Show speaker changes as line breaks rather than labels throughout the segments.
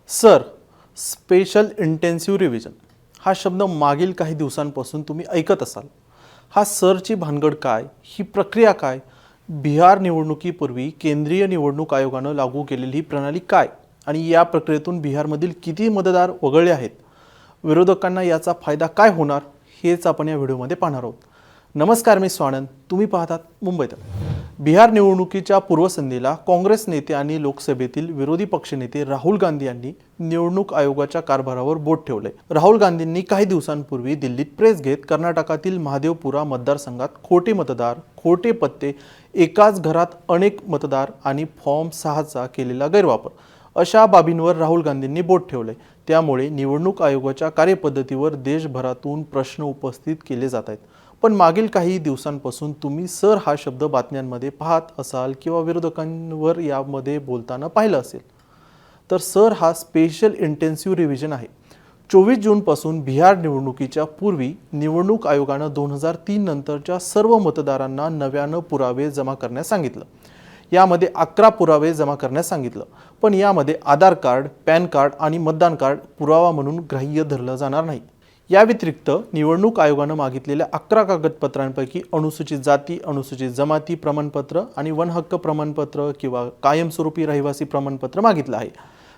Sir, special intensive revision हा शब्द मागील काही दिवसांपासून तुम्ही ऐकत असाल. हा सरची भानगड काय, ही प्रक्रिया काय, बिहार निवडणुकीपूर्वी केंद्रीय निवडणूक आयोगानं लागू केलेली ही प्रणाली काय आणि या प्रक्रियेतून बिहारमधील किती मतदार वगळले आहेत, विरोधकांना याचा फायदा काय होणार, हेच आपण या व्हिडिओमध्ये पाहणार आहोत. नमस्कार, मी स्वानंद. तुम्ही पाहतात मुंबईत. बिहार निवडणुकीच्या पूर्वसंध्येला काँग्रेस नेते आणि लोकसभेतील विरोधी पक्षनेते राहुल गांधी यांनी निवडणूक आयोगाच्या कारभारावर बोट ठेवले. राहुल गांधींनी काही दिवसांपूर्वी दिल्लीत प्रेस घेत कर्नाटकातील महादेवपुरा मतदारसंघात खोटे मतदार, खोटे पत्ते, एकाच घरात अनेक मतदार आणि फॉर्म 6चा केलेला गैरवापर अशा बाबींवर राहुल गांधींनी बोट ठेवले. त्यामुळे निवडणूक आयोगाच्या कार्यपद्धतीवर देशभरातून प्रश्न उपस्थित केले जात आहेत. पण मागील काही दिवसांपासून तुम्ही सर हा शब्द बातम्यांमध्ये पाहत असाल किंवा विरोधकांवर यामध्ये बोलताना पाहिलं असेल. तर सर हा स्पेशल इंटेन्सिव्ह रिव्हिजन आहे. 24 जूनपासून बिहार निवडणुकीच्या पूर्वी निवडणूक आयोगानं 2003 नंतरच्या सर्व मतदारांना नव्यानं पुरावे जमा करण्यास सांगितलं. यामध्ये 11 पुरावे जमा करण्यास सांगितलं. पण यामध्ये आधार कार्ड, पॅन कार्ड आणि मतदान कार्ड पुरावा म्हणून ग्राह्य धरलं जाणार नाही. या व्यतिरिक्त निवडणूक आयोगानं मागितलेल्या 11 कागदपत्रांपैकी अनुसूचित जाती, अनुसूचित जमाती प्रमाणपत्र आणि वनहक्क प्रमाणपत्र किंवा कायमस्वरूपी रहिवासी प्रमाणपत्र मागितलं आहे.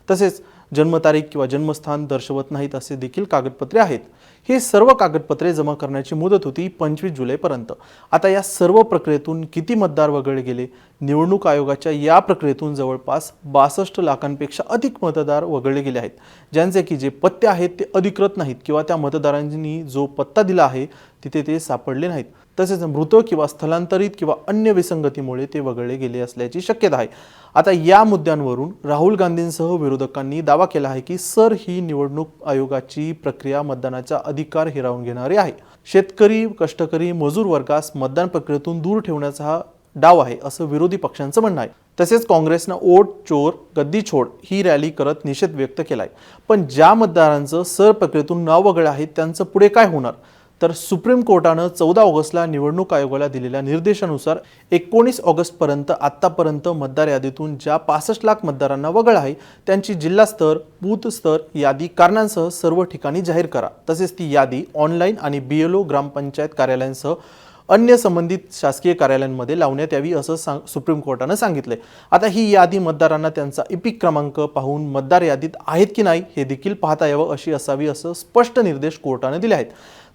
तसेच जन्मतारीख किंवा जन्मस्थान दर्शवत नाहीत असे देखील कागदपत्रे आहेत. हे सर्व कागदपत्रे जमा करण्याची मुदत होती 25 जुलैपर्यंत. आता या सर्व प्रक्रियेतून किती मतदार वगळले गेले? निवडणूक आयोगाच्या या प्रक्रियेतून जवळपास 62 लाखांपेक्षा अधिक मतदार वगळले गेले आहेत, ज्यांचे की जे पत्ते आहेत ते अधिकृत नाहीत किंवा त्या मतदारांनी जो पत्ता दिला आहे तिथे ते सापडले नाहीत. तसेच मृत किंवा स्थलांतरित किंवा अन्य विसंगतीमुळे ते वगळले गेले असल्याची शक्यता आहे. आता या मुद्द्यांवरून राहुल गांधींसह विरोधकांनी दावा केला आहे की सर ही निवडणूक आयोगाची प्रक्रिया मतदानाचा अधिकार हिरावून घेणारी आहे. शेतकरी, कष्टकरी, मजूर वर्गास मतदान प्रक्रियेतून दूर ठेवण्याचा हा डाव आहे असं विरोधी पक्षांचं म्हणणं आहे. तसेच काँग्रेसनं वोट चोर गद्दी छोड ही रॅली करत निषेध व्यक्त केलाय. पण ज्या मतदारांचं सर प्रक्रियेतून नाव वगळलं आहे त्यांचं पुढे काय होणार? तर सुप्रीम कोर्टानं 14 ऑगस्टला निवडणूक आयोगाला दिलेल्या निर्देशानुसार 19 ऑगस्टपर्यंत आत्तापर्यंत मतदार यादीतून ज्या 65 लाख मतदारांना वगळलं आहे त्यांची जिल्हा स्तर, बूथ स्तर यादी कारणांसह सर्व ठिकाणी जाहीर करा. तसेच ती यादी ऑनलाईन आणि BLO ग्रामपंचायत कार्यालयांसह अन्य संबंधित शासकीय कार्यालयांमध्ये लावण्यात यावी असं सुप्रीम कोर्टानं सांगितलंय. आता ही यादी मतदारांना त्यांचा इपिक क्रमांक पाहून मतदार यादीत आहेत की नाही हे देखील पाहता यावं अशी असावी असं स्पष्ट निर्देश कोर्टाने दिले आहेत.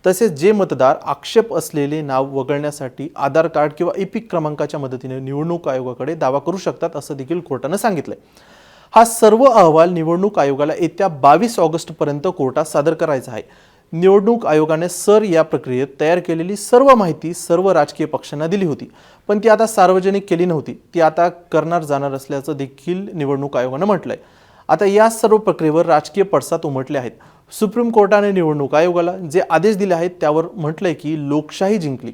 तसेच जे मतदार आक्षेप असलेले नाव वगळण्यासाठी आधार कार्ड किंवा इपिक क्रमांकाच्या मदतीने निवडणूक आयोगाकडे दावा करू शकतात असं देखील कोर्टानं सांगितलंय. हा सर्व अहवाल निवडणूक आयोगाला येत्या 22 ऑगस्टपर्यंत कोर्टात सादर करायचा आहे. निवडणूक आयोगाने सर या प्रक्रियेत तयार केलेली सर्व माहिती सर्व राजकीय पक्षांना दिली होती, पण ती आता सार्वजनिक केली नव्हती. ती आता करणार जाणार असल्याचं देखील निवडणूक आयोगानं म्हटलंय. आता या सर्व प्रक्रियेवर राजकीय पडसाद उमटले आहेत. सुप्रीम कोर्टाने निवडणूक आयोगाला जे आदेश दिले आहेत त्यावर म्हटलंय की लोकशाही जिंकली.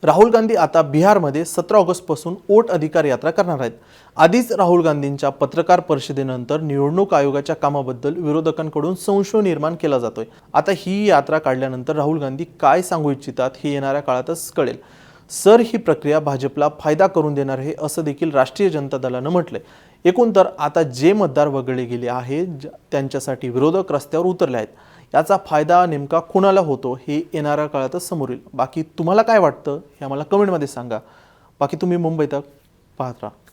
राहुल गांधी आता बिहारमध्ये 17 ऑगस्टपासून वोट अधिकार यात्रा करणार आहेत. आधीच राहुल गांधींच्या पत्रकार परिषदेनंतर निवडणूक आयोगाच्या कामाबद्दल विरोधकांकडून संशय निर्माण केला जातोय. आता ही यात्रा काढल्यानंतर राहुल गांधी काय सांगू इच्छितात हे येणाऱ्या काळातच कळेल. सर ही प्रक्रिया भाजपला फायदा करून देणार आहे असं देखील राष्ट्रीय जनता दलानं म्हटलंय. एकूण तर आता जे मतदार वगळले गेले आहेत त्यांच्यासाठी विरोधक रस्त्यावर उतरले आहेत. याचा फायदा नेमका कोणाला होतो हे येणाऱ्या काळातच समोर येईल. बाकी तुम्हाला काय वाटतं हे आम्हाला कमेंटमध्ये सांगा. बाकी तुम्ही मुंबईत पाहत राहा.